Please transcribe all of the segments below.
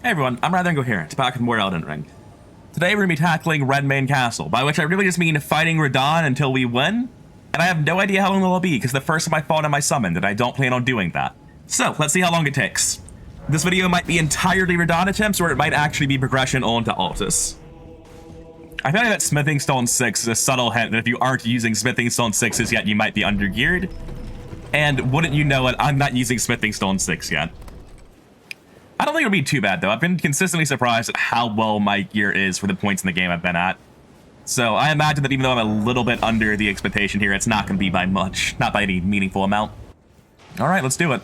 Hey everyone, I'm Rather Incoherent, back with more Elden Ring. Today we're going to be tackling Redmane Castle, by which I really just mean fighting Radahn until we win, and I have no idea how long it'll be, because the first time I fought him I summoned, and I don't plan on doing that. So, let's see how long it takes. This video might be entirely Radahn attempts, or it might actually be progression onto Altus. I feel like that Smithing Stone 6 is a subtle hint that if you aren't using Smithing Stone 6s yet, you might be undergeared. And wouldn't you know it, I'm not using Smithing Stone 6 yet. I don't think it'll be too bad, though. I've been consistently surprised at how well my gear is for the points in the game I've been at. So I imagine that even though I'm a little bit under the expectation here, it's not going to be by much. Not by any meaningful amount. Alright, let's do it.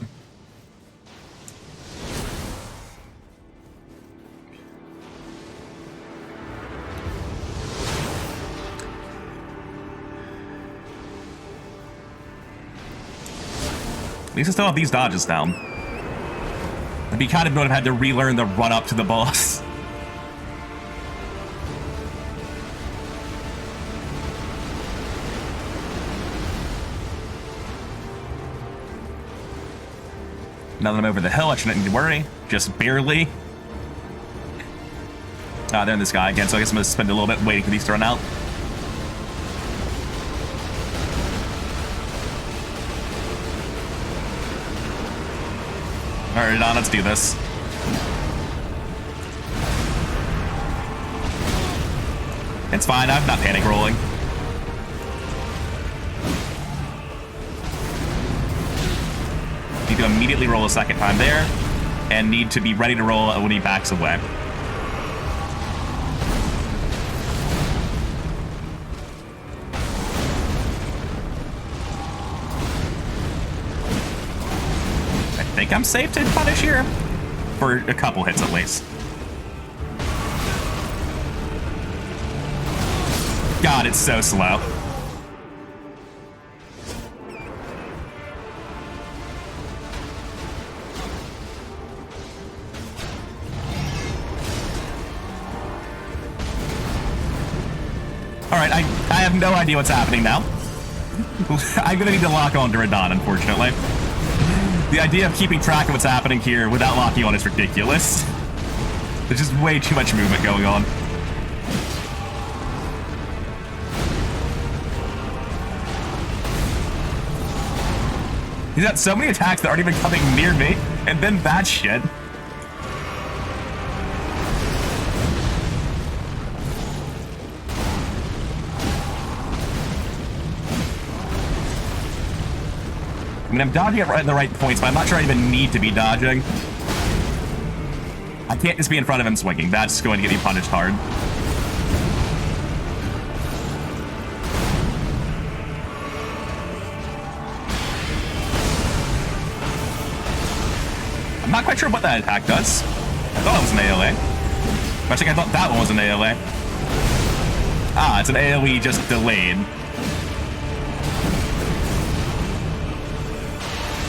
At least I still have these dodges down. It'd be kind of good if I had to relearn the run up to the boss. Now that I'm over the hill, I shouldn't need to worry. Just barely. They're in this guy again, so I guess I'm going to spend a little bit waiting for these to run out. Alright, now let's do this. It's fine, I'm not panic rolling. Need to immediately roll a second time there, and need to be ready to roll when he backs away. I think I'm safe to punish here. For a couple hits at least. God, it's so slow. Alright, I have no idea what's happening now. I'm gonna need to lock on to Radahn, unfortunately. The idea of keeping track of what's happening here without locking on is ridiculous. There's just way too much movement going on. He's got so many attacks that aren't even coming near me, and then that shit. I mean, I'm dodging it right in the right points, but I'm not sure I even need to be dodging. I can't just be in front of him swinging. That's going to get me punished hard. I'm not quite sure what that attack does. I thought it was an AoE. Actually, I thought that one was an AoE. Ah, it's an AoE just delayed.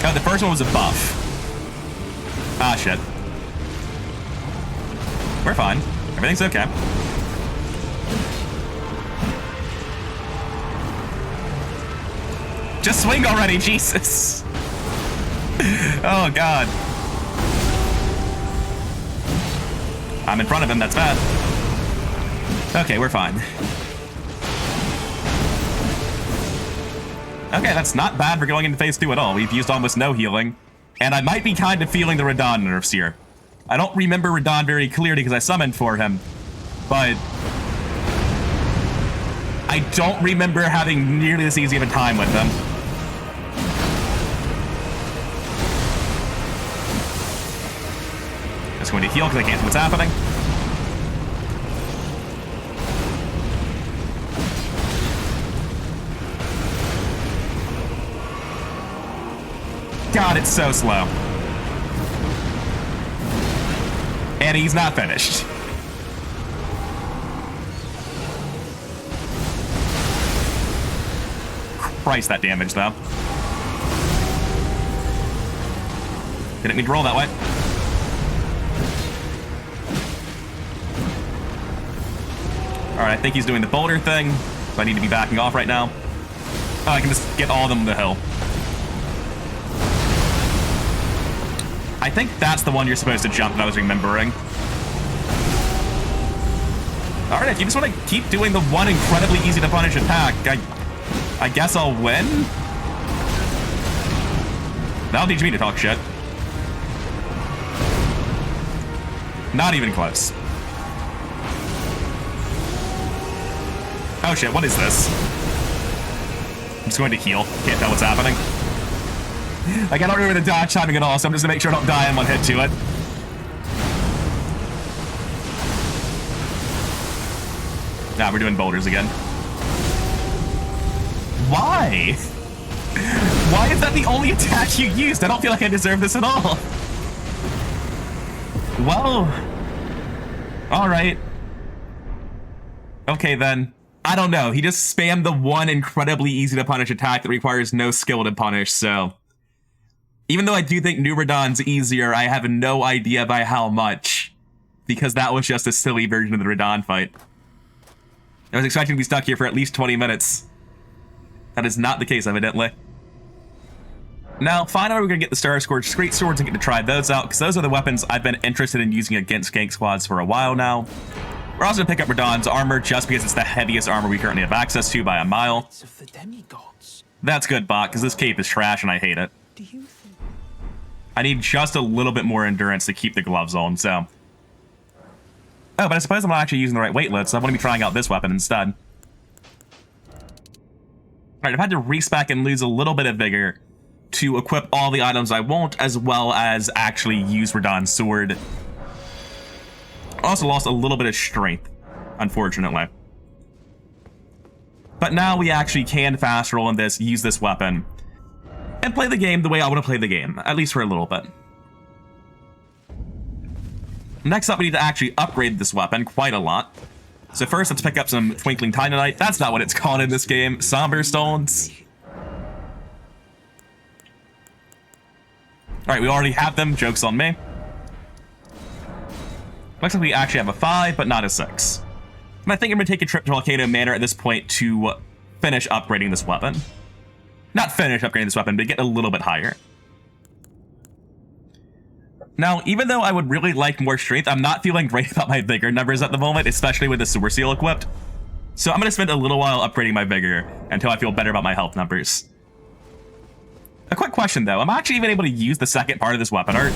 Oh, the first one was a buff. Ah, shit. We're fine. Everything's okay. Just swing already, Jesus. Oh, God. I'm in front of him, that's bad. Okay, we're fine. Okay, that's not bad for going into phase 2 at all. We've used almost no healing. And I might be kind of feeling the Radahn nerfs here. I don't remember Radahn very clearly because I summoned for him. But I don't remember having nearly this easy of a time with him. Just going to heal because I can't see what's happening. God, it's so slow. And he's not finished. Christ, that damage, though. Didn't mean to roll that way. Alright, I think he's doing the boulder thing, so I need to be backing off right now. Oh, I can just get all of them on the hill. I think that's the one you're supposed to jump that I was remembering. Alright, if you just want to keep doing the one incredibly easy to punish attack, I guess I'll win? That'll teach me to talk shit. Not even close. Oh shit, what is this? I'm just going to heal. Can't tell what's happening. Like, I don't remember the dodge timing at all, so I'm just gonna make sure I don't die in one hit to it. Nah, we're doing boulders again. Why? Why is that the only attack you used? I don't feel like I deserve this at all. Well, alright. Okay then. I don't know. He just spammed the one incredibly easy to punish attack that requires no skill to punish, so... Even though I do think New Radahn's easier, I have no idea by how much. Because that was just a silly version of the Radahn fight. I was expecting to be stuck here for at least 20 minutes. That is not the case, evidently. Now, finally, we're going to get the Star Scorched Great Swords and get to try those out, because those are the weapons I've been interested in using against gank squads for a while now. We're also going to pick up Radahn's armor, just because it's the heaviest armor we currently have access to by a mile. That's good, bot, because this cape is trash and I hate it. I need just a little bit more endurance to keep the gloves on, so... Oh, but I suppose I'm not actually using the right weight load, so I want to be trying out this weapon instead. Alright, I've had to respec and lose a little bit of vigor to equip all the items I want, as well as actually use Radahn's sword. I also lost a little bit of strength, unfortunately. But now we actually can fast roll in this, use this weapon, and play the game the way I want to play the game, at least for a little bit. Next up, we need to actually upgrade this weapon quite a lot. So first, let's pick up some Twinkling Titanite. That's not what it's called in this game. Somber Stones. Alright, we already have them. Joke's on me. Looks like we actually have a 5, but not a 6. And I think I'm going to take a trip to Volcano Manor at this point to finish upgrading this weapon. Not finish upgrading this weapon, but get a little bit higher. Now, even though I would really like more strength, I'm not feeling great about my vigor numbers at the moment, especially with the Sewer Seal equipped. So I'm going to spend a little while upgrading my vigor until I feel better about my health numbers. A quick question, though. Am I actually even able to use the second part of this weapon art?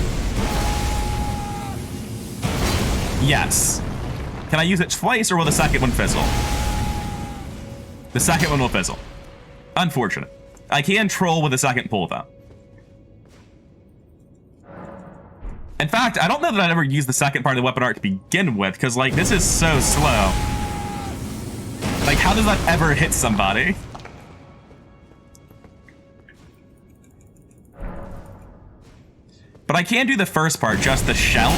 Yes. Can I use it twice, or will the second one fizzle? The second one will fizzle. Unfortunate. I can troll with the second pull, though. In fact, I don't know that I'd ever used the second part of the weapon art to begin with, because, like, this is so slow. Like, how does that ever hit somebody? But I can do the first part, just the shout,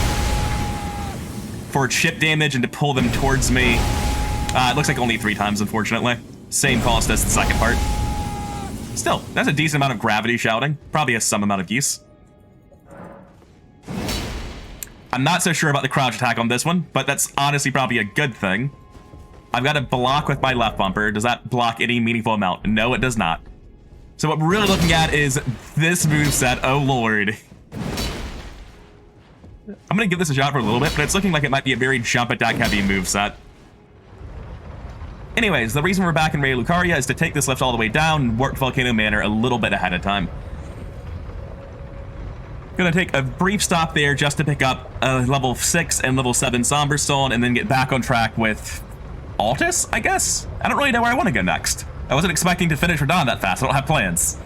for chip damage and to pull them towards me. It looks like only 3 times, unfortunately. Same cost as the second part. Still, that's a decent amount of gravity shouting. Probably has some amount of use. I'm not so sure about the crouch attack on this one, but that's honestly probably a good thing. I've got to block with my left bumper. Does that block any meaningful amount? No, it does not. So what we're really looking at is this moveset. Oh, Lord. I'm going to give this a shot for a little bit, but it's looking like it might be a very jump attack heavy moveset. Anyways, the reason we're back in Ray Lucaria is to take this lift all the way down and work Volcano Manor a little bit ahead of time. Gonna take a brief stop there just to pick up level 6 and level 7 Somber Stone and then get back on track with Altus, I guess? I don't really know where I want to go next. I wasn't expecting to finish Radahn that fast. I don't have plans.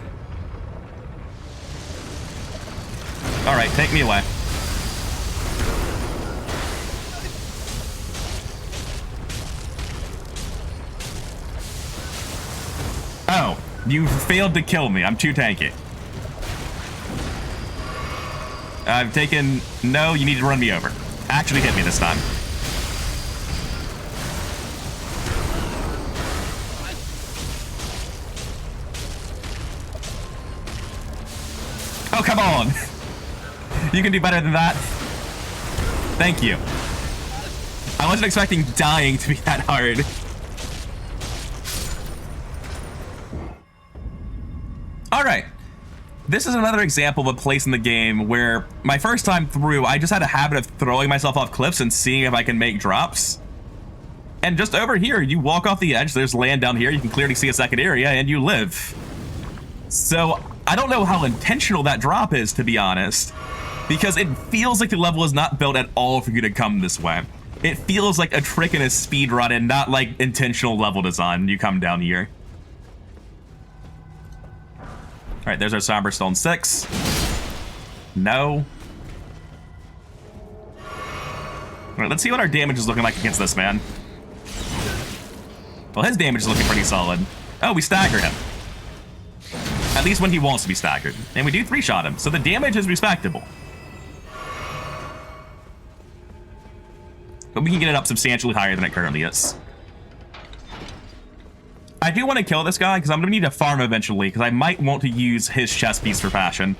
Alright, take me away. Oh, you failed to kill me. I'm too tanky. I've taken... No, you need to run me over. Actually hit me this time. Oh, come on! You can do better than that. Thank you. I wasn't expecting dying to be that hard. Alright. This is another example of a place in the game where my first time through, I just had a habit of throwing myself off cliffs and seeing if I can make drops. And just over here, you walk off the edge, there's land down here, you can clearly see a second area, and you live. So, I don't know how intentional that drop is, to be honest, because it feels like the level is not built at all for you to come this way. It feels like a trick in a speed run and not like intentional level design when you come down here. Alright, there's our Somberstone 6. No. Alright, let's see what our damage is looking like against this man. Well, his damage is looking pretty solid. Oh, we staggered him. At least when he wants to be staggered. And we do 3-shot him, so the damage is respectable. But we can get it up substantially higher than it currently is. I do want to kill this guy, because I'm going to need to farm eventually, because I might want to use his chest piece for fashion.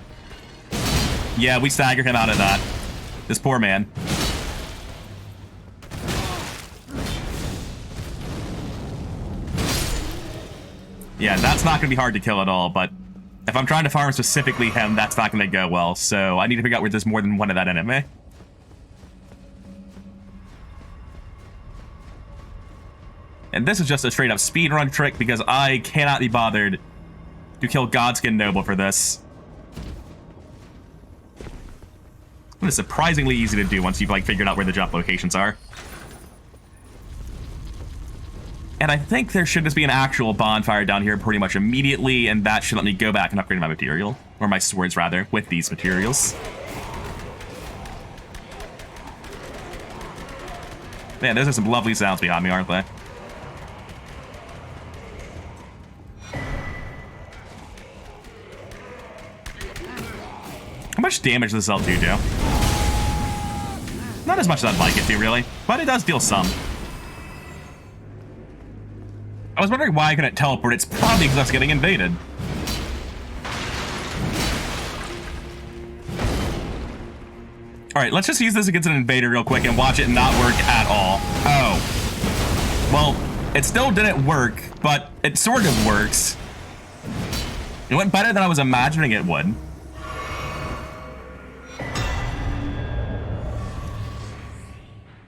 Yeah, we staggered him out of that. This poor man. Yeah, that's not going to be hard to kill at all, but if I'm trying to farm specifically him, that's not going to go well, so I need to figure out where there's more than one of that enemy. And this is just a straight up speedrun trick because I cannot be bothered to kill Godskin Noble for this. It is surprisingly easy to do once you've like figured out where the jump locations are. And I think there should just be an actual bonfire down here pretty much immediately, and that should let me go back and upgrade my material. Or my swords, rather, with these materials. Man, those are some lovely sounds behind me, aren't they? How much damage does this L2 do? Not as much as I'd like it to, really. But it does deal some. I was wondering why I couldn't teleport. It's probably because I was getting invaded. Alright, let's just use this against an invader real quick and watch it not work at all. Oh. Well, it still didn't work, but it sort of works. It went better than I was imagining it would.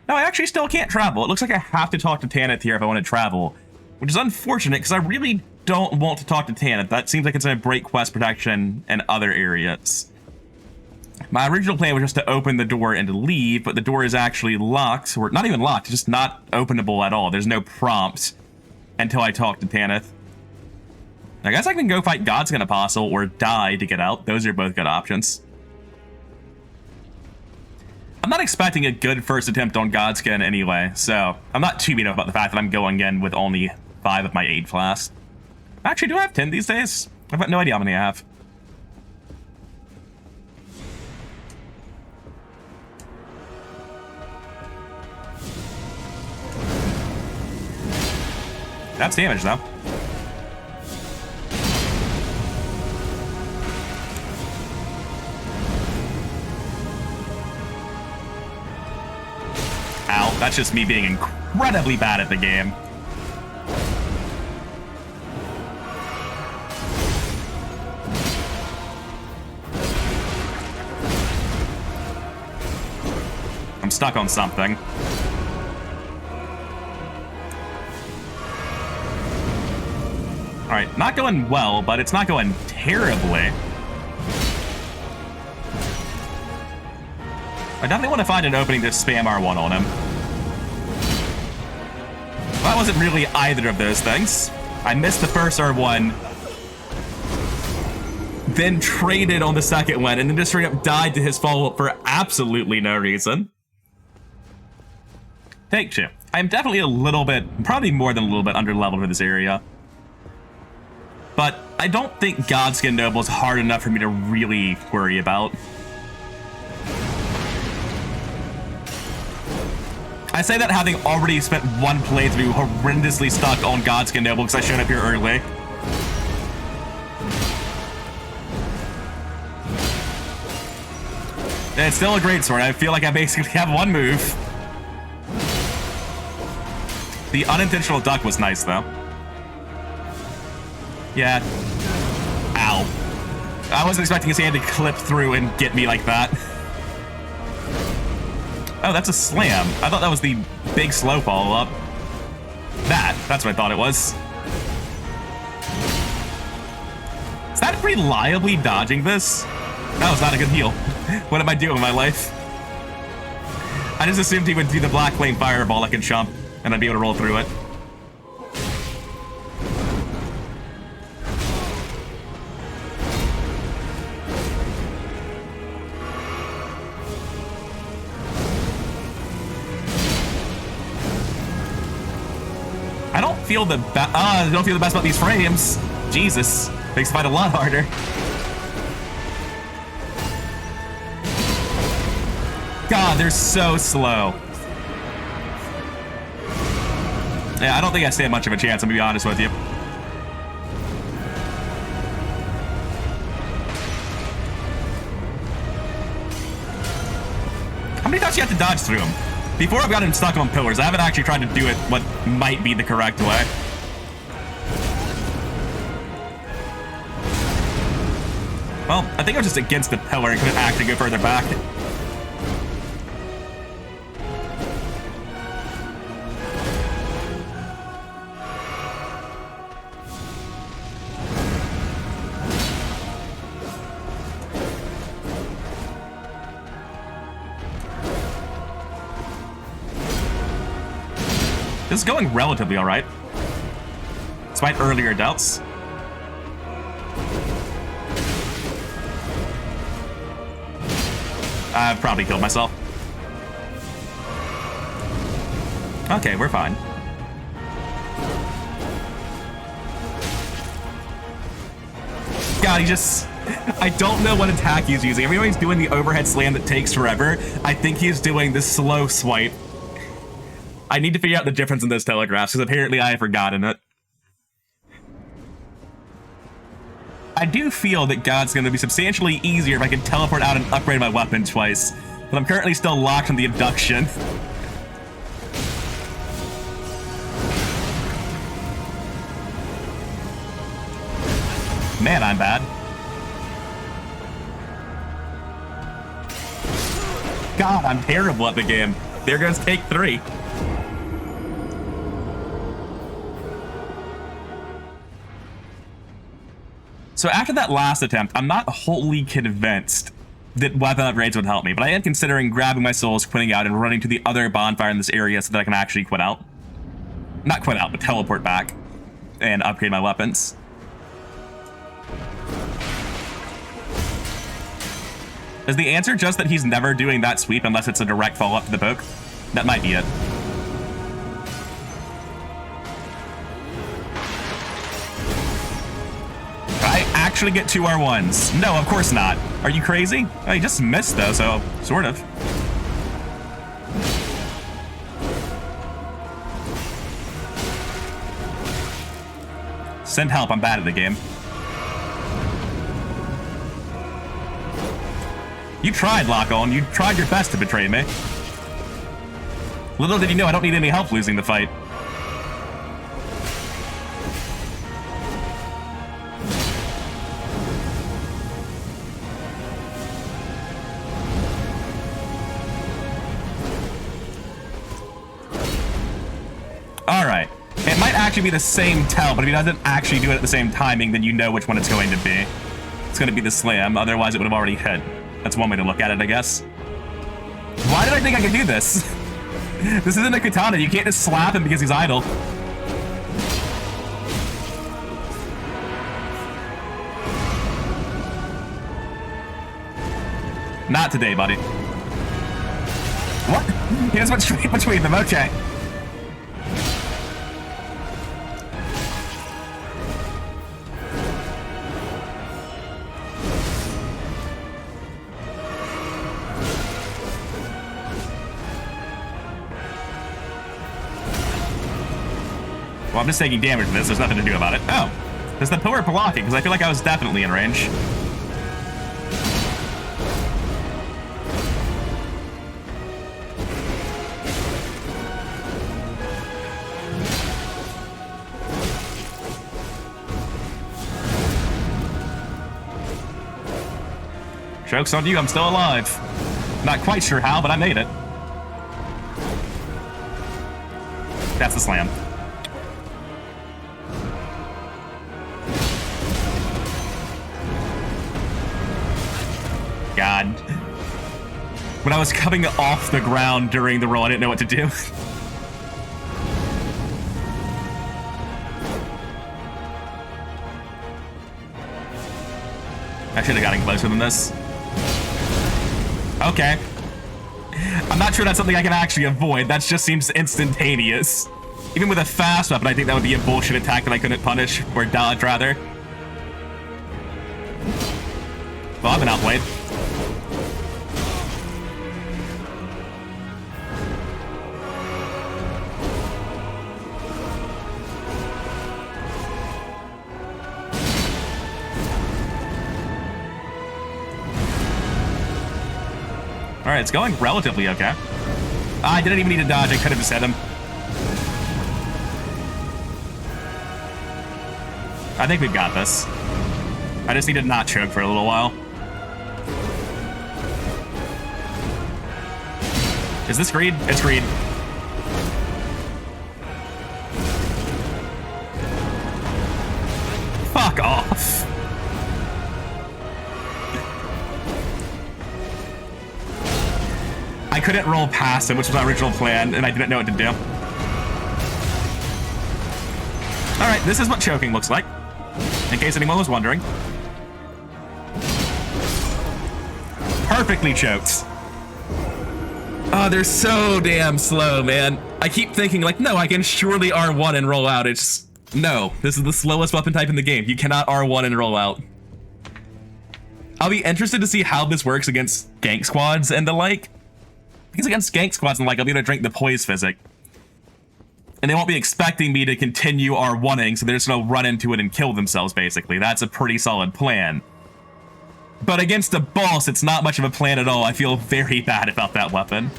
No, I actually still can't travel. It looks like I have to talk to Tanith here if I want to travel. Which is unfortunate, because I really don't want to talk to Tanith. That seems like it's going to break quest protection and other areas. My original plan was just to open the door and to leave, but the door is actually locked. Or not even locked, it's just not openable at all. There's no prompt until I talk to Tanith. I guess I can go fight Godskin Apostle or die to get out. Those are both good options. I'm not expecting a good first attempt on Godskin anyway, so I'm not too beat up about the fact that I'm going in with only 5 of my 8 flasks. Actually, do I have 10 these days? I've got no idea how many I have. That's damage, though. Ow, that's just me being incredibly bad at the game. I'm stuck on something. Alright, not going well, but it's not going terribly. I definitely want to find an opening to spam R1 on him. That wasn't really either of those things. I missed the first R1, then traded on the second one, and then just straight up died to his follow-up for absolutely no reason. Take 2. I'm definitely a little bit, probably more than a little bit, under-leveled for this area. But I don't think Godskin Noble is hard enough for me to really worry about. I say that having already spent one playthrough horrendously stuck on Godskin Noble because I showed up here early. And it's still a great sword. I feel like I basically have one move. The unintentional duck was nice, though. Yeah. Ow. I wasn't expecting his hand to clip through and get me like that. Oh, that's a slam. I thought that was the big slow follow-up. That's what I thought it was. Is that reliably dodging this? That was not a good heal. What am I doing with my life? I just assumed he would do the black flame fireball like a chump, and I'd be able to roll through it. I don't feel the best about these frames. Jesus, makes the fight a lot harder. God, they're so slow. Yeah, I don't think I stand much of a chance, I'm gonna be honest with you. How many times do you have to dodge through them? Before I've gotten stuck on pillars, I haven't actually tried to do it what might be the correct way. Well, I think I was just against the pillar and couldn't actually go further back. This is going relatively alright, despite earlier doubts. I've probably killed myself. Okay, we're fine. God, he just... I don't know what attack he's using. Every time he's doing the overhead slam that takes forever, I think he's doing the slow swipe. I need to figure out the difference in those telegraphs, because apparently I have forgotten it. I do feel that God's going to be substantially easier if I can teleport out and upgrade my weapon twice, but I'm currently still locked on the abduction. Man, I'm bad. God, I'm terrible at the game. There goes take 3. So after that last attempt, I'm not wholly convinced that weapon upgrades would help me, but I am considering grabbing my souls, quitting out, and running to the other bonfire in this area so that I can actually quit out. Not quit out, but teleport back and upgrade my weapons. Is the answer just that he's never doing that sweep unless it's a direct follow-up to the poke? That might be it. Actually get 2 R1s. No, of course not. Are you crazy? Oh, you just missed though, so sort of. Send help, I'm bad at the game. You tried, Lock-On. You tried your best to betray me. Little did you know I don't need any help losing the fight. Alright. It might actually be the same tell, but if he doesn't actually do it at the same timing, then you know which one it's going to be. It's going to be the slam, otherwise it would have already hit. That's one way to look at it, I guess. Why did I think I could do this? This isn't a katana, you can't just slap him because he's idle. Not today, buddy. What? He just went straight between them, okay. Well, I'm just taking damage from this. There's nothing to do about it. Oh, there's the pillar blocking, because I feel like I was definitely in range. Joke's on you, I'm still alive. Not quite sure how, but I made it. That's the slam. God. When I was coming off the ground during the roll, I didn't know what to do. I should have gotten closer than this. Okay. I'm not sure that's something I can actually avoid. That just seems instantaneous. Even with a fast weapon, I think that would be a bullshit attack that I couldn't punish, or dodge, rather. Well, I've been outplayed. Alright, it's going relatively okay. I didn't even need to dodge, I could have just hit him. I think we've got this. I just need to not choke for a little while. Is this greed? It's greed. Fuck off. I couldn't roll past him, which was my original plan, and I didn't know what to do. Alright, this is what choking looks like, in case anyone was wondering. Perfectly choked. Oh, they're so damn slow, man. I keep thinking, like, no, I can surely R1 and roll out. It's... No, this is the slowest weapon type in the game. You cannot R1 and roll out. I'll be interested to see how this works against gank squads and the like. Because against gank squads and like, I'll be able to drink the poise physic. And they won't be expecting me to continue R1ing, so they're just gonna run into it and kill themselves, basically. That's a pretty solid plan. But against a boss, it's not much of a plan at all. I feel very bad about that weapon.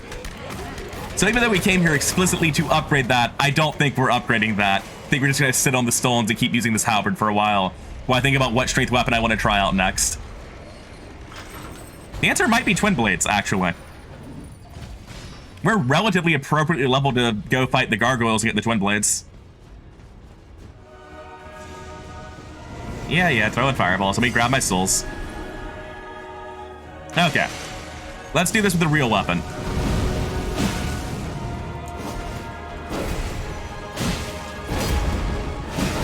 So even though we came here explicitly to upgrade that, I don't think we're upgrading that. I think we're just gonna sit on the stones and keep using this halberd for a while I think about what strength weapon I want to try out next. The answer might be Twin Blades, actually. We're relatively appropriately leveled to go fight the gargoyles and get the Twin Blades. Yeah, throw in fireballs. Let me grab my souls. Okay. Let's do this with a real weapon.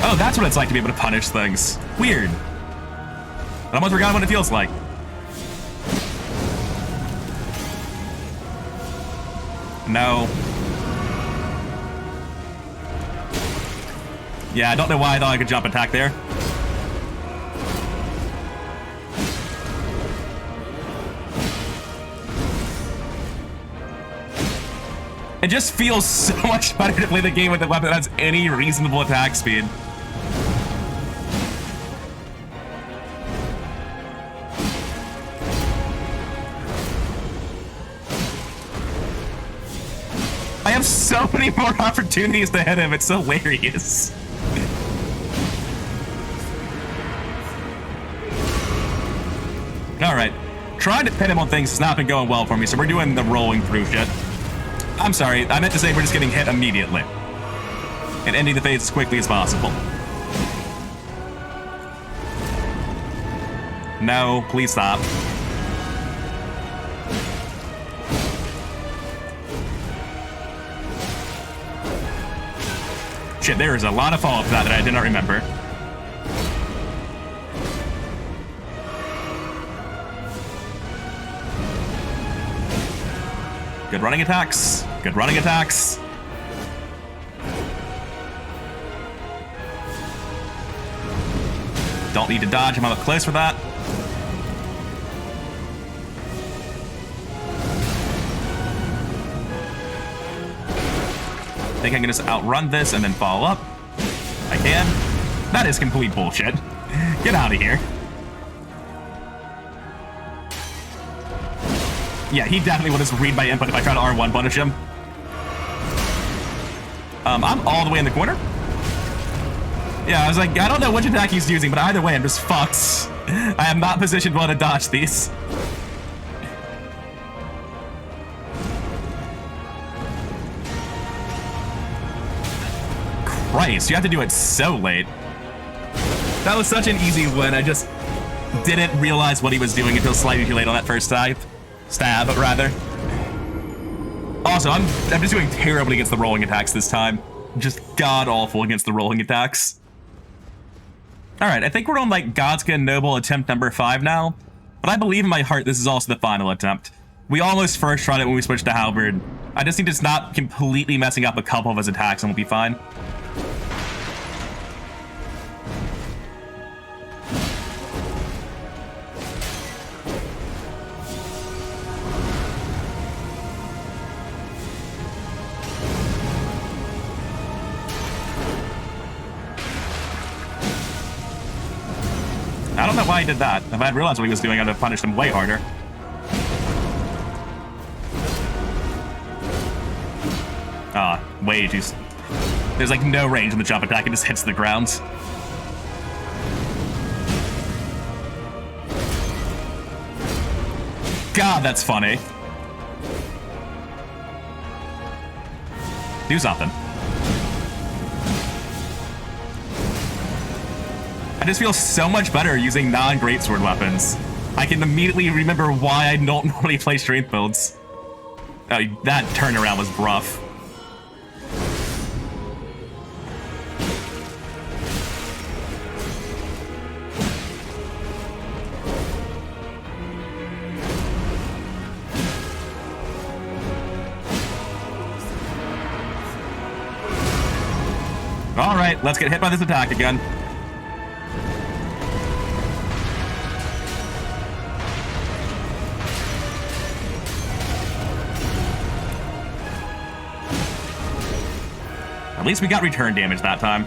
Oh, that's what it's like to be able to punish things. Weird. I almost forgot what it feels like. No. Yeah, I don't know why I thought I could jump attack there. It just feels so much better to play the game with a weapon that has any reasonable attack speed. I have so many more opportunities to hit him, it's hilarious. Alright, trying to pin him on things has not been going well for me, so we're doing the rolling through shit. I'm sorry, I meant to say we're just getting hit immediately. And ending the phase as quickly as possible. No, please stop. Shit, there is a lot of follow-up to that I did not remember. Good running attacks. Good running attacks. Don't need to dodge. I'm up close for that. I think I can just outrun this and then follow up. I can. That is complete bullshit. Get out of here. Yeah, he definitely would just read my input if I try to R1 punish him. I'm all the way in the corner. Yeah, I was like, I don't know which attack he's using, but either way, I'm just fucked. I am not positioned well to dodge these. Christ, you have to do it so late. That was such an easy win. I just didn't realize what he was doing until slightly too late on that first stab, rather. Also, I'm just doing terribly against the rolling attacks this time. Just god-awful against the rolling attacks. Alright, I think we're on, like, Godska Noble attempt number 5 now. But I believe in my heart this is also the final attempt. We almost first tried it when we switched to Halberd. I just need to stop completely messing up a couple of his attacks and we'll be fine. I don't know why he did that. If I had realized what he was doing, I'd have punished him way harder. Way too... There's like no range in the jump attack, it just hits the ground. God, that's funny. Do something. I just feel so much better using non-greatsword weapons. I can immediately remember why I don't normally play strength builds. Oh, that turnaround was rough. Alright, let's get hit by this attack again. At least we got return damage that time.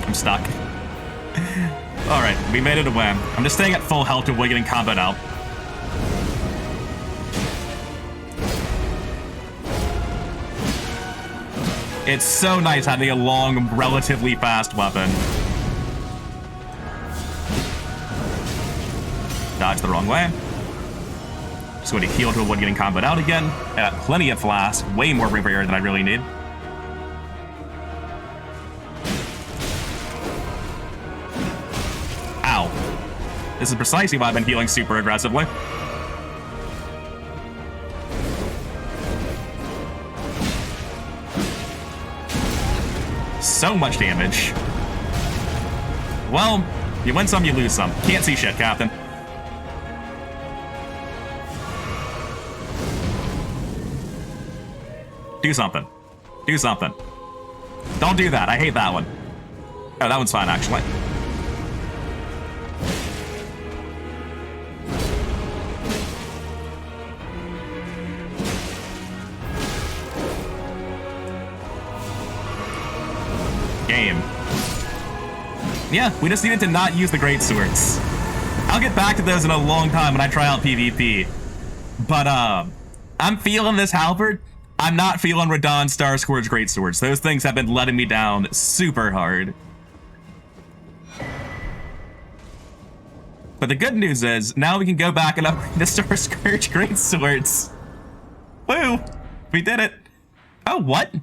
I'm stuck. Alright, we made it a win. I'm just staying at full health till we're getting combat out. It's so nice having a long, relatively fast weapon. Dodge the wrong way. Just going to heal to avoid getting combat out again. I got plenty of flask, way more repair than I really need. Ow. This is precisely why I've been healing super aggressively. So much damage. Well, you win some, you lose some. Can't see shit, Captain. Do something. Do something. Don't do that. I hate that one. Oh, that one's fine, actually. Game. Yeah, we just needed to not use the great swords. I'll get back to those in a long time when I try out PvP. But, I'm feeling this halberd. I'm not feeling Radahn, Star Scourge, Great Swords. Those things have been letting me down super hard. But the good news is, now we can go back and upgrade the Star Scourge Great Swords. Woo! We did it. Oh, what?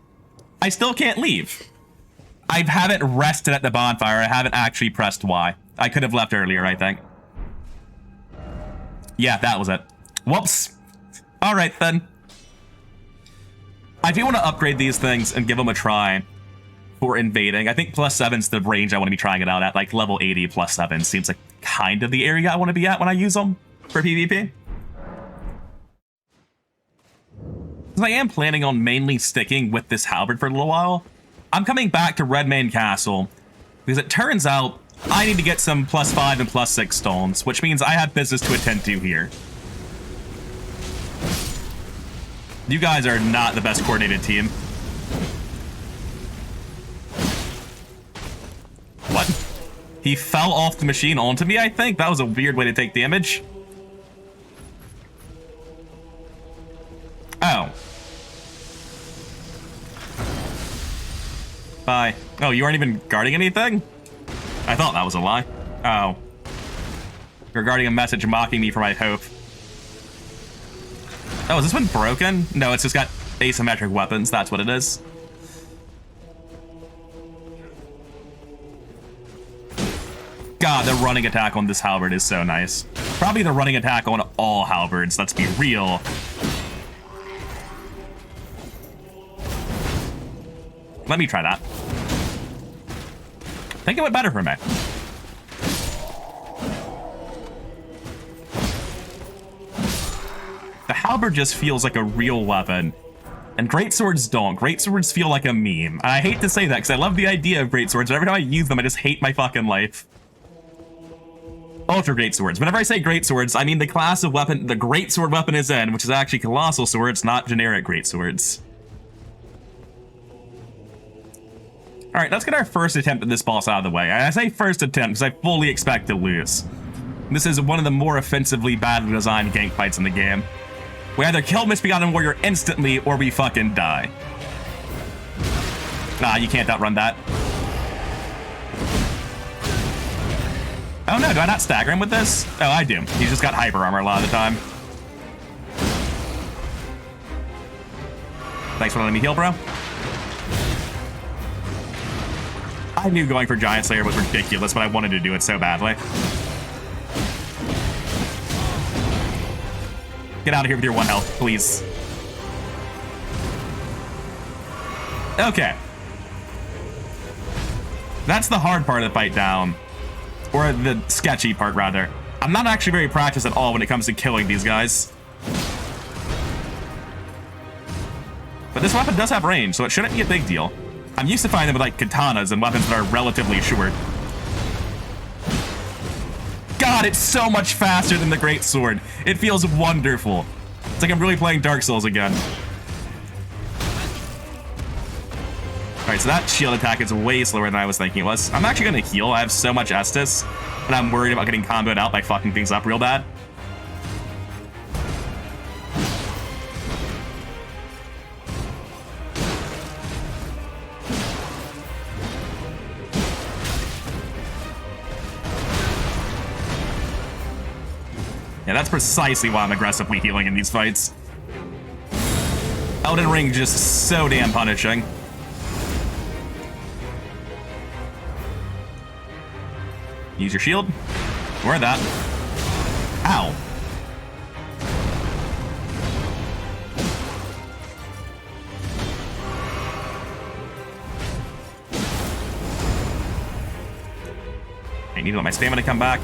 I still can't leave. I haven't rested at the bonfire. I haven't actually pressed Y. I could have left earlier, I think. Yeah, that was it. Whoops. Alright then. I do want to upgrade these things and give them a try for invading. I think +7's the range I want to be trying it out at. Like level 80 +7 seems like kind of the area I want to be at when I use them for PvP. Because I am planning on mainly sticking with this halberd for a little while. I'm coming back to Redmane Castle because it turns out I need to get some +5 and +6 stones, which means I have business to attend to here. You guys are not the best coordinated team. What? He fell off the machine onto me, I think? That was a weird way to take damage. Oh. Bye. Oh, you aren't even guarding anything? I thought that was a lie. Oh. regarding a message mocking me for my hope. Oh, is this one broken? No, it's just got asymmetric weapons. That's what it is. God, the running attack on this halberd is so nice. Probably the running attack on all halberds, let's be real. Let me try that. I think it went better for me. The halberd just feels like a real weapon. And greatswords don't. Greatswords feel like a meme. And I hate to say that because I love the idea of greatswords, but every time I use them, I just hate my fucking life. Ultra greatswords. Whenever I say greatswords, I mean the class of weapon the greatsword weapon is in, which is actually colossal swords, not generic greatswords. Alright, let's get our first attempt at this boss out of the way. I say first attempt because I fully expect to lose. This is one of the more offensively badly designed gank fights in the game. We either kill Misbegotten Warrior instantly, or we fucking die. Nah, you can't outrun that. Oh no, do I not stagger him with this? Oh, I do. He's just got hyper armor a lot of the time. Thanks for letting me heal, bro. I knew going for Giant Slayer was ridiculous, but I wanted to do it so badly. Get out of here with your 1 health, please. Okay. That's the hard part of the fight down. Or the sketchy part, rather. I'm not actually very practiced at all when it comes to killing these guys. But this weapon does have range, so it shouldn't be a big deal. I'm used to finding them with, like, katanas and weapons that are relatively short. God, it's so much faster than the greatsword. It feels wonderful. It's like I'm really playing Dark Souls again. Alright, so that shield attack is way slower than I was thinking it was. I'm actually going to heal. I have so much Estus, and I'm worried about getting comboed out by fucking things up real bad. Yeah, that's precisely why I'm aggressively healing in these fights. Elden Ring just so damn punishing. Use your shield. Wear that. Ow. I need to let my stamina come back.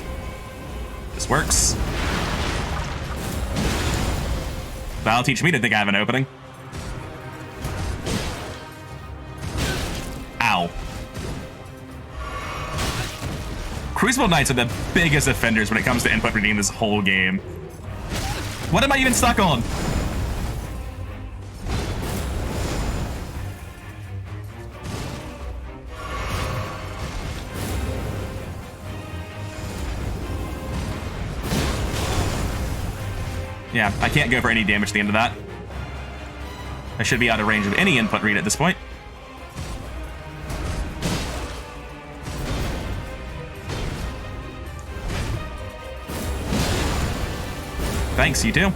This works. That'll teach me to think I have an opening. Ow. Crucible Knights are the biggest offenders when it comes to input reading this whole game. What am I even stuck on? Yeah, I can't go for any damage at the end of that. I should be out of range of any input read at this point. Thanks, you too.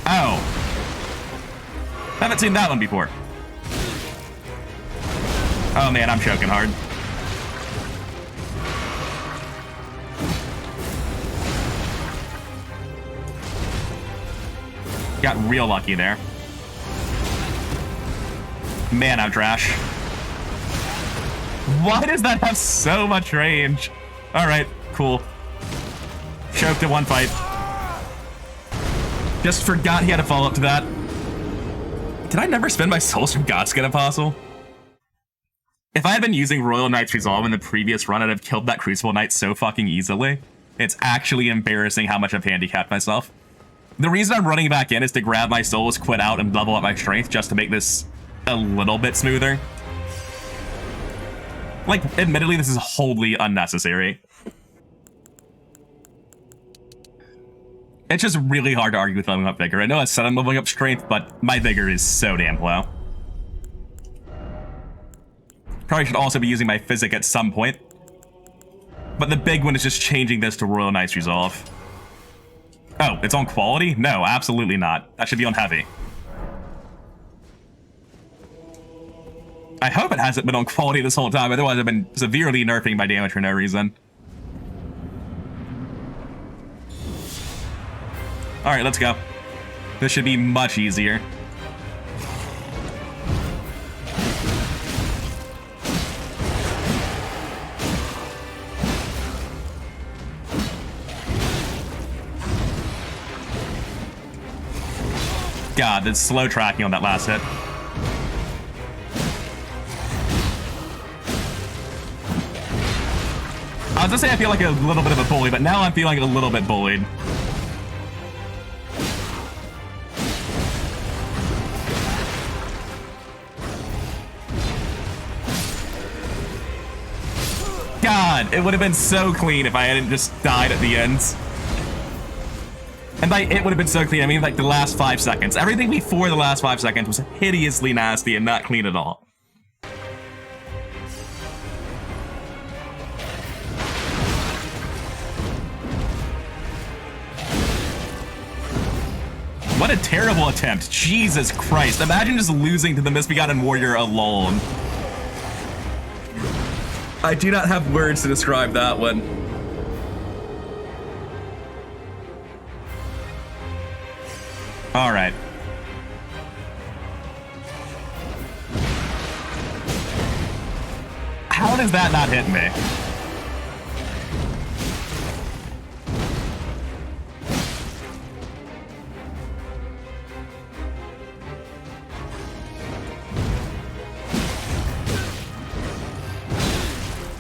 Oh. Haven't seen that one before. Oh man, I'm choking hard. Got real lucky there. Man, I'm trash. Why does that have so much range? Alright, cool. Choked in one fight. Just forgot he had a follow-up to that. Did I never spend my souls from Godskin Apostle? If I had been using Royal Knight's Resolve in the previous run, I'd have killed that Crucible Knight so fucking easily. It's actually embarrassing how much I've handicapped myself. The reason I'm running back in is to grab my souls, quit out, and level up my strength just to make this a little bit smoother. Like, admittedly, this is wholly unnecessary. It's just really hard to argue with leveling up Vigor. I know I said I'm leveling up strength, but my Vigor is so damn low. Probably should also be using my Physic at some point. But the big one is just changing this to Royal Knight's Resolve. Oh, it's on quality? No, absolutely not. That should be on heavy. I hope it hasn't been on quality this whole time, otherwise I've been severely nerfing my damage for no reason. Alright, let's go. This should be much easier. God, that's slow tracking on that last hit. I was gonna say I feel like a little bit of a bully, but now I'm feeling a little bit bullied. God, it would have been so clean if I hadn't just died at the end. And by it would have been so clean, I mean like the last 5 seconds. Everything before the last 5 seconds was hideously nasty and not clean at all. What a terrible attempt. Jesus Christ. Imagine just losing to the Misbegotten Warrior alone. I do not have words to describe that one. All right. How does that not hit me?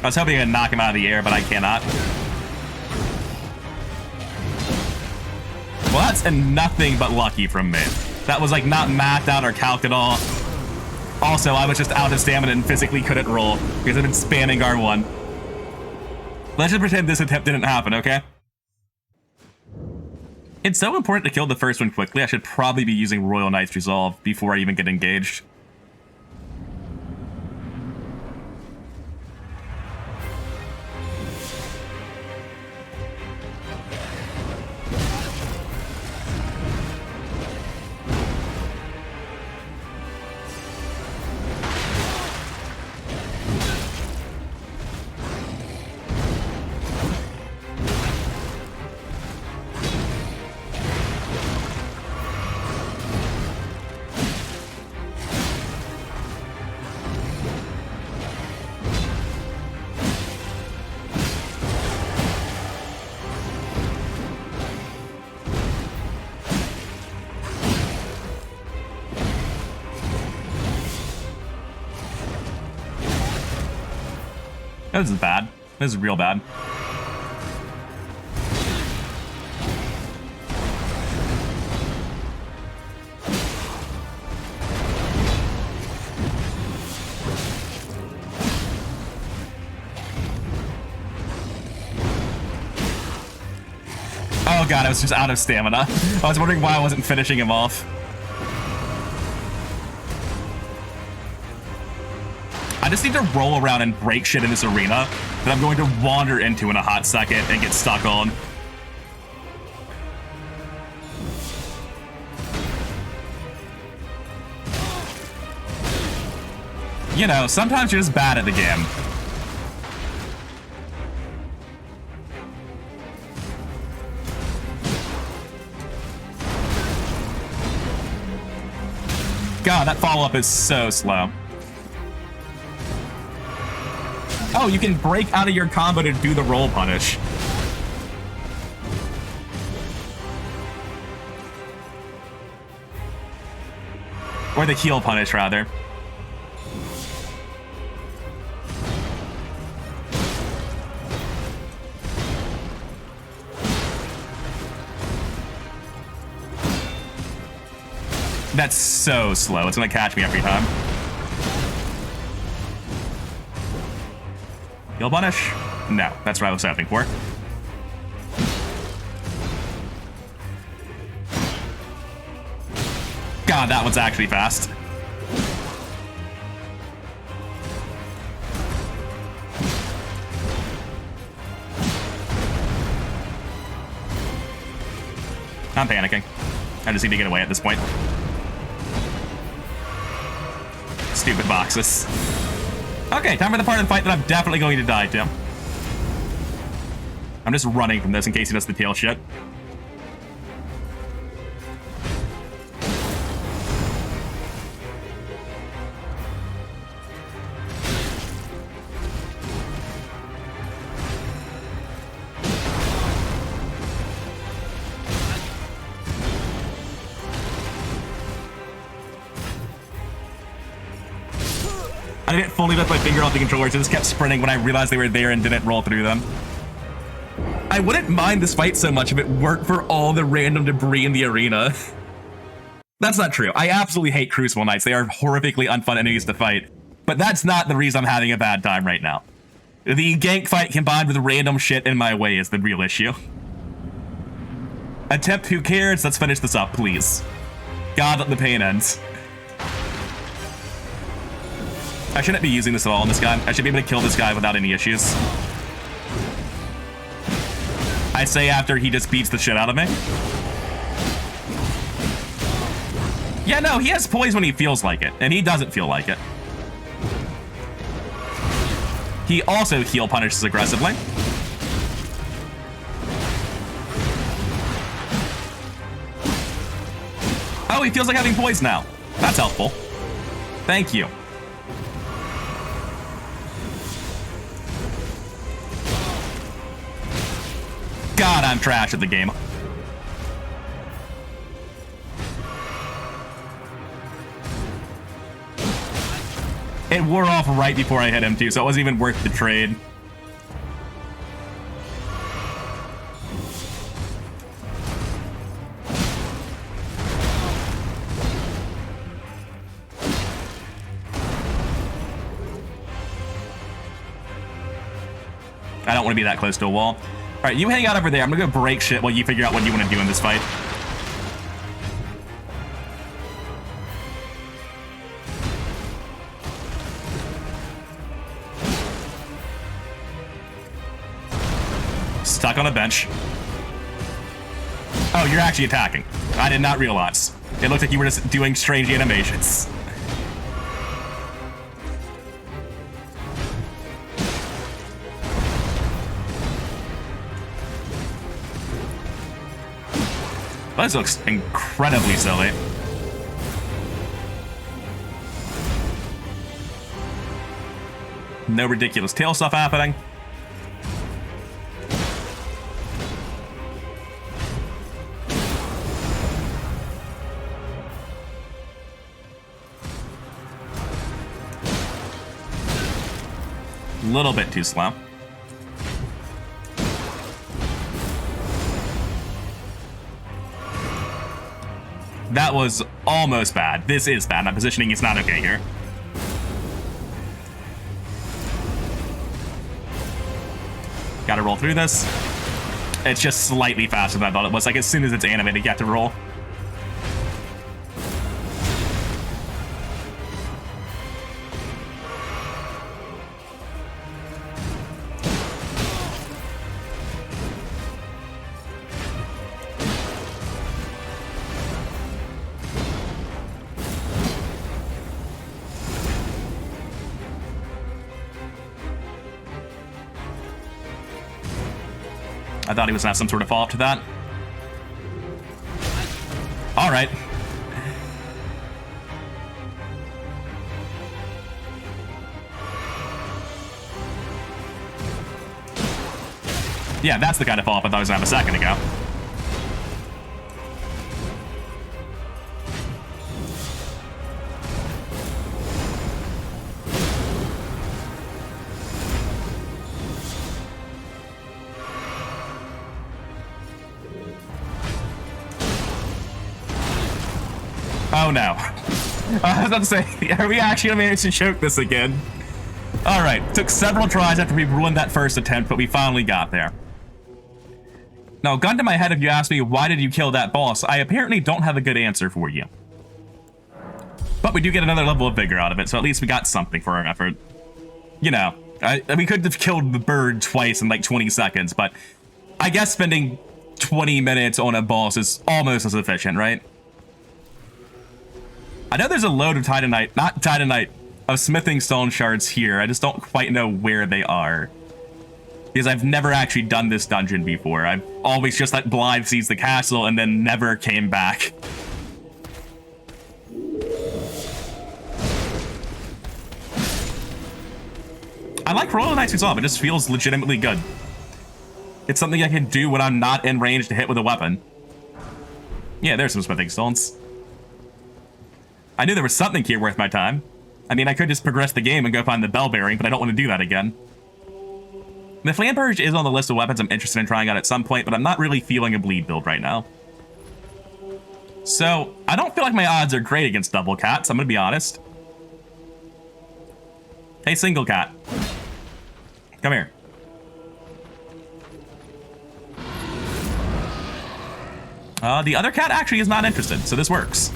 I was hoping to knock him out of the air, but I cannot. Well, that's nothing but lucky from me. That was like not mathed out or calced at all. Also, I was just out of stamina and physically couldn't roll because I've been spamming R1. Let's just pretend this attempt didn't happen, okay? It's so important to kill the first one quickly, I should probably be using Royal Knight's Resolve before I even get engaged. This is bad. This is real bad. Oh god, I was just out of stamina. I was wondering why I wasn't finishing him off. I just need to roll around and break shit in this arena that I'm going to wander into in a hot second and get stuck on. You know, sometimes you're just bad at the game. God, that follow-up is so slow. Oh, you can break out of your combo to do the roll punish. Or the heal punish, rather. That's so slow. It's gonna catch me every time. Heal punish? No, that's what I was hoping for. God, that one's actually fast. I'm panicking. I just need to get away at this point. Stupid boxes. Okay, time for the part of the fight that I'm definitely going to die to. I'm just running from this in case he does the tail shit. I didn't fully lift my finger off the controllers, I just kept sprinting when I realized they were there and didn't roll through them. I wouldn't mind this fight so much if it weren't for all the random debris in the arena. That's not true. I absolutely hate Crucible Knights. They are horrifically unfun enemies to fight. But that's not the reason I'm having a bad time right now. The gank fight combined with random shit in my way is the real issue. Attempt who cares? Let's finish this up, please. God, let the pain ends. I shouldn't be using this at all on this guy. I should be able to kill this guy without any issues. I say after he just beats the shit out of me. Yeah, no, he has poise when he feels like it, and he doesn't feel like it. He also heal punishes aggressively. Oh, he feels like having poise now. That's helpful. Thank you. God, I'm trash at the game. It wore off right before I hit him too, so it wasn't even worth the trade. I don't want to be that close to a wall. All right, you hang out over there. I'm gonna go break shit while you figure out what you want to do in this fight. Stuck on a bench. Oh, you're actually attacking. I did not realize. It looked like you were just doing strange animations. This looks incredibly silly. No ridiculous tail stuff happening. Little bit too slow. That was almost bad. This is bad. My positioning is not okay here. Gotta roll through this. It's just slightly faster than I thought it was. Like, as soon as it's animated, you have to roll. I thought he was gonna have some sort of follow-up to that. All right. Yeah, that's the kind of follow-up I thought he was gonna have a second ago. Oh no. I was about to say, are we actually gonna manage to choke this again? Alright, took several tries after we ruined that first attempt, but we finally got there. Now, gun to my head if you ask me, why did you kill that boss? I apparently don't have a good answer for you. But we do get another level of vigor out of it, so at least we got something for our effort. You know, we could have killed the bird twice in like 20 seconds, but I guess spending 20 minutes on a boss is almost as efficient, right? I know there's a load of of smithing stone shards here. I just don't quite know where they are. Because I've never actually done this dungeon before. I've always just let Blythe seize the castle and then never came back. I like rolling Knight's off. It just feels legitimately good. It's something I can do when I'm not in range to hit with a weapon. Yeah, there's some smithing stones. I knew there was something here worth my time. I mean, I could just progress the game and go find the bell bearing, but I don't want to do that again. The Flame Purge is on the list of weapons I'm interested in trying out at some point, but I'm not really feeling a bleed build right now. So, I don't feel like my odds are great against double cats, I'm gonna be honest. Hey, single cat. Come here. The other cat actually is not interested, so this works.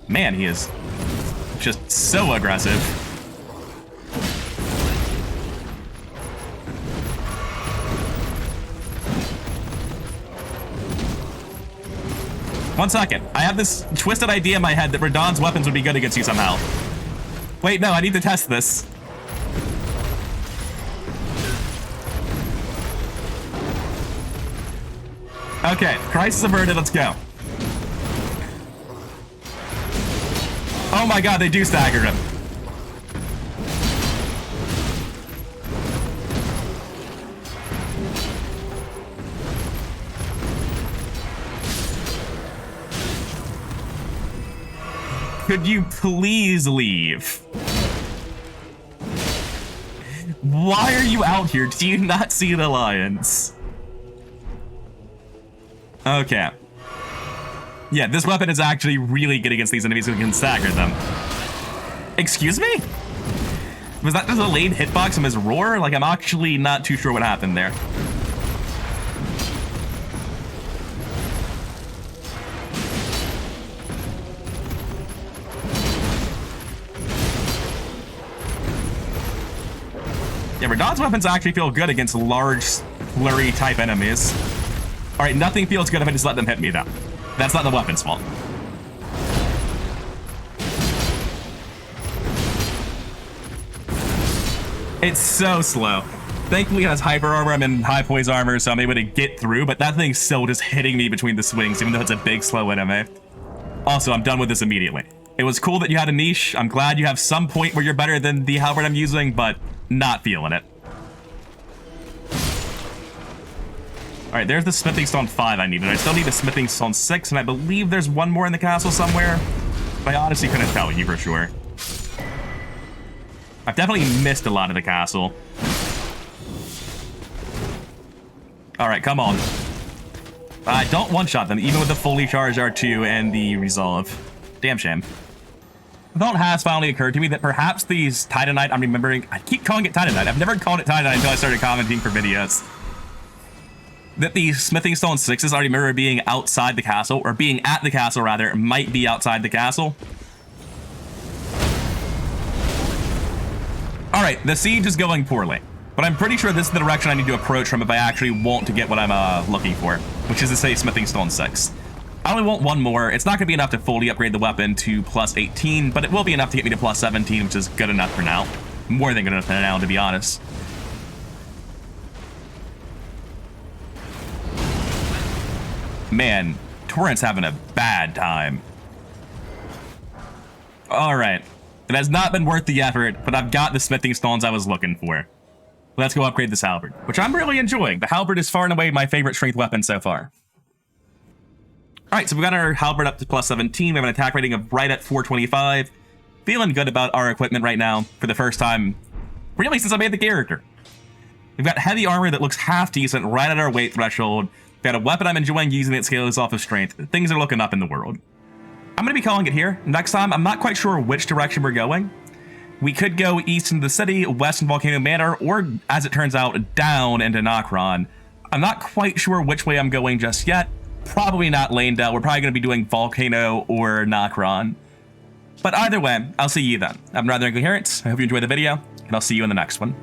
Man, he is just so aggressive. One second. I have this twisted idea in my head that Radahn's weapons would be good against you somehow. Wait, no, I need to test this. Okay, crisis averted, let's go. Oh my god, they do stagger him. Could you please leave? Why are you out here? Do you not see the lions? Okay. Yeah, this weapon is actually really good against these enemies who can stagger them. Excuse me? Was that the delayed hitbox from his roar? Like, I'm actually not too sure what happened there. Yeah, Radahn's weapons actually feel good against large, flurry type enemies. Alright, nothing feels good if I just let them hit me, though. That's not the weapon's fault. It's so slow. Thankfully it has hyper armor, I'm in high poise armor, so I'm able to get through, but that thing's still just hitting me between the swings, even though it's a big, slow enemy. Also, I'm done with this immediately. It was cool that you had a niche. I'm glad you have some point where you're better than the halberd I'm using, but not feeling it. Alright, there's the smithing stone 5 I needed. I still need a smithing stone 6, and I believe there's one more in the castle somewhere. But I honestly couldn't tell you for sure. I've definitely missed a lot of the castle. Alright, come on. I don't one-shot them, even with the fully charged R2 and the resolve. Damn shame. The thought has finally occurred to me that perhaps these Titanite I'm remembering... I keep calling it Titanite. I've never called it Titanite until I started commenting for videos. That the smithing stone 6s I remember being outside the castle, or being at the castle rather, might be outside the castle. Alright, the siege is going poorly, but I'm pretty sure this is the direction I need to approach from if I actually want to get what I'm looking for, which is to say smithing stone 6. I only want one more. It's not going to be enough to fully upgrade the weapon to plus 18, but it will be enough to get me to plus 17, which is good enough for now. More than good enough for now, to be honest. Man, Torrent's having a bad time. Alright. It has not been worth the effort, but I've got the smithing stones I was looking for. Let's go upgrade this halberd, which I'm really enjoying. The halberd is far and away my favorite strength weapon so far. Alright, so we've got our halberd up to plus 17. We have an attack rating of right at 425. Feeling good about our equipment right now for the first time, really since I made the character. We've got heavy armor that looks half decent right at our weight threshold. We've got a weapon I'm enjoying using that scales off of strength. Things are looking up in the world. I'm going to be calling it here. Next time, I'm not quite sure which direction we're going. We could go east into the city, west in Volcano Manor, or, as it turns out, down into Nokron. I'm not quite sure which way I'm going just yet. Probably not Lanedale. We're probably going to be doing Volcano or Nokron. But either way, I'll see you then. I'm rather incoherent. I hope you enjoyed the video, and I'll see you in the next one.